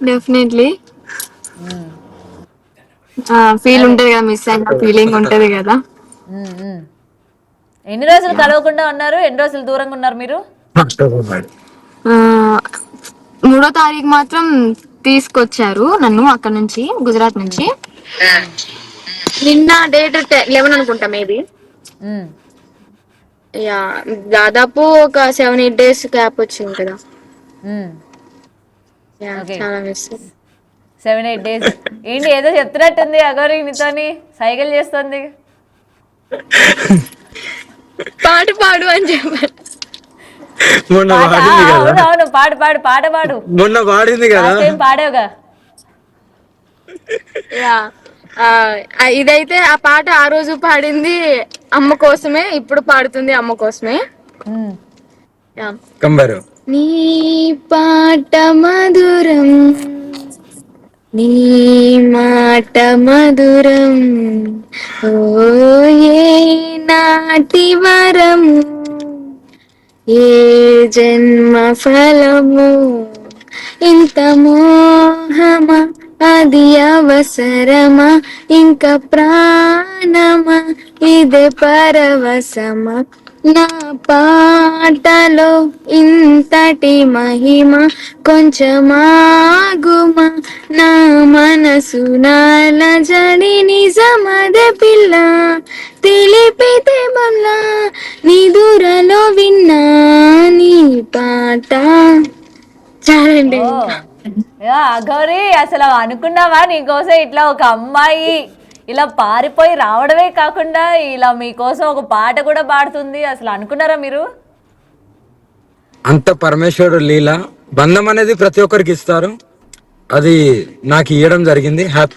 Definitely ఉమ్, feel అదే. ఉంటది కదా, మిస్ అయిన ఫీలింగ్ ఉంటది కదా. ఉమ్, ఉమ్. ఎన్ని రోజులు కలవకుండా ఉన్నారు, ఎన్ని రోజులు దూరంగా ఉన్నారు మీరు? ఆ, 3వ తారీఖు మాత్రం తీసుకొచ్చారు నన్ను అక్కడ నుంచి, గుజరాత్ ఉమ్, నుంచి. ఉమ్, నిన్న డేట్ 11 అనుకుంటా మేబీ. ఉమ్. యా, దాదాపు ఒక 7-8 డేస్ గ్యాప్ వచ్చింది కదా. ఉమ్. యా, ఓకే, చాలా మిస్. 7-8 డేస్. ఏంటి ఏదో చెప్తున్నట్టుంది అగౌరి నీతోని, సైకిల్ చేస్తుంది. పాట పాడు అని చెప్పారు. మొన్న పాట పాడింది కదా, అవును అవును, పాడు పాడు, పాట పాడు. మొన్న పాడింది కదా. Last time పాడావుగా. యా, ఇదైతే ఆ పాట ఆ రోజు పాడింది అమ్మ కోసమే, ఇప్పుడు పాడుతుంది అమ్మ కోసమే. ఉమ్, యా. కంబారు నీ పాట మధురం, నీ మాట మధురం, ఓ ఏ నాటి వరము, ఏ జన్మ ఫలము, ఇంత మోహమా, అది అవసరమా, ఇంకా ప్రాణమా, ఇదే పరవశమా, నా పాటలో ఇంతటి మహిమ, కొంచెమాగుమా, నా మనసు నాల జడి నిజమదే పిల్ల, తెలిపితే మళ్ళా నిదురలో విన్నా నీ పాట. చాలండి ఓ ఇంకా. యా, అగౌరి అసలు అనుకున్నావా నీకోసం ఇట్లా ఒక అమ్మాయి ఇలా పారిపోయి రావడమే కాకుండా ఇలా మీకోసం ఒక పాట కూడా పాడుతుంది, అసలు అనుకున్నారా మీరు? అంత పరమేశ్వరుడు లీల. బంధం అనేది ప్రతి ఒక్కరికి ఇస్తారు, అది నాకు ఇవ్వడం జరిగింది. హ్యాపీ.